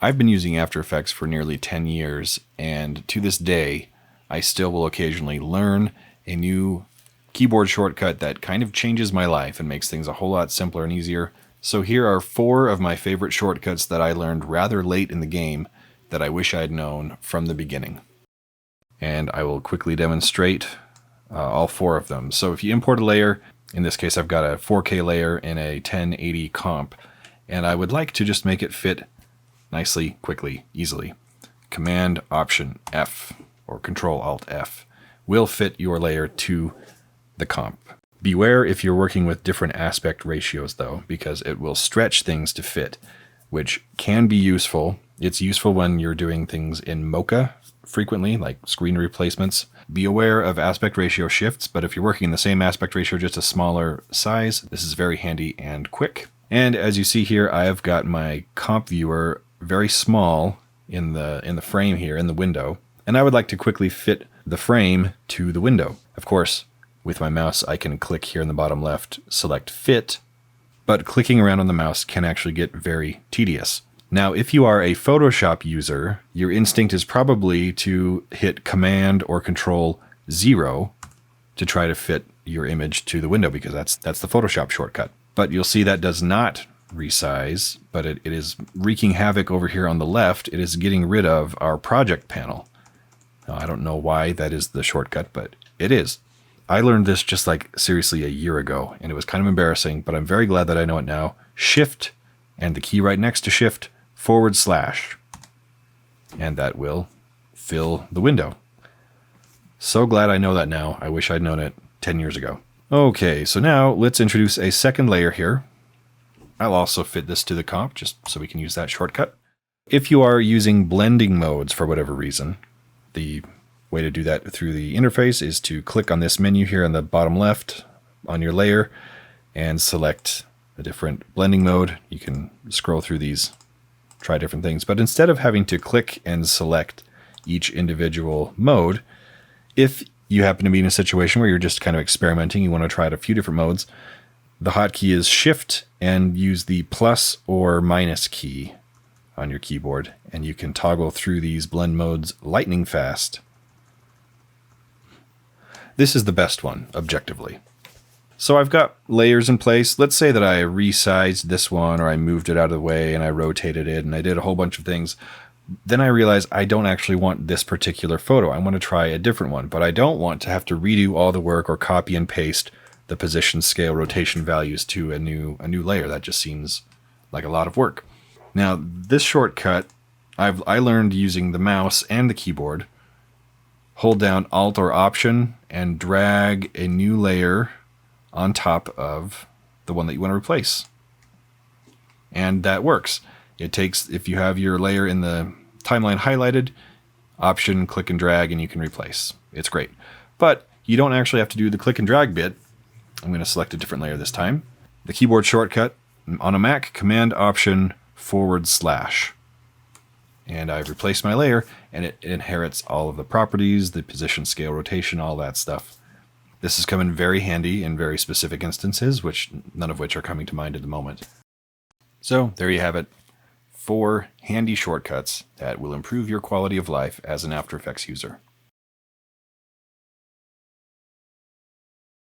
I've been using After Effects for nearly 10 years, and to this day, I still will occasionally learn a new keyboard shortcut that kind of changes my life and makes things a whole lot simpler and easier. So here are 4 of my favorite shortcuts that I learned rather late in the game that I wish I'd known from the beginning. And I will quickly demonstrate all 4 of them. So if you import a layer, in this case I've got a 4K layer in a 1080 comp, and I would like to just make it fit nicely, quickly, easily. Command Option F or Control Alt F will fit your layer to the comp. Beware if you're working with different aspect ratios though, because it will stretch things to fit, which can be useful. It's useful when you're doing things in Mocha frequently, like screen replacements. Be aware of aspect ratio shifts, but if you're working in the same aspect ratio, just a smaller size, this is very handy and quick. And as you see here, I have got my comp viewer very small in the frame here, in the window, and I would like to quickly fit the frame to the window. Of course, with my mouse, I can click here in the bottom left, select Fit, but clicking around on the mouse can actually get very tedious. Now, if you are a Photoshop user, your instinct is probably to hit Command or Control 0 to try to fit your image to the window, because that's the Photoshop shortcut. But you'll see that does not resize, but it is wreaking havoc over here on the left. It is getting rid of our project panel. Now, I don't know why that is the shortcut, but it is. I learned this just like seriously a year ago, and it was kind of embarrassing, but I'm very glad that I know it now. Shift, and the key right next to Shift, /, and that will fill the window. So glad I know that now. I wish I'd known it 10 years ago. Okay, so now let's introduce a second layer here. I'll also fit this to the comp just so we can use that shortcut. If you are using blending modes for whatever reason, the way to do that through the interface is to click on this menu here on the bottom left on your layer and select a different blending mode. You can scroll through these, try different things, but instead of having to click and select each individual mode, if you happen to be in a situation where you're just kind of experimenting, you want to try out a few different modes, the hotkey is Shift and use the plus or minus key on your keyboard, and you can toggle through these blend modes lightning fast. This is the best one, objectively. So I've got layers in place. Let's say that I resized this one, or I moved it out of the way and I rotated it and I did a whole bunch of things. Then I realized I don't actually want this particular photo. I want to try a different one, but I don't want to have to redo all the work or copy and paste the position, scale, rotation values to a new layer. That just seems like a lot of work. Now, this shortcut I learned using the mouse and the keyboard. Hold down Alt or Option and drag a new layer on top of the one that you want to replace. And that works. It takes, if you have your layer in the timeline highlighted, Option, click and drag, and you can replace. It's great. But you don't actually have to do the click and drag bit. I'm going to select a different layer this time. The keyboard shortcut on a Mac, Command Option /. And I've replaced my layer, and it inherits all of the properties, the position, scale, rotation, all that stuff. This has come in very handy in very specific instances, none of which are coming to mind at the moment. So there you have it. 4 handy shortcuts that will improve your quality of life as an After Effects user.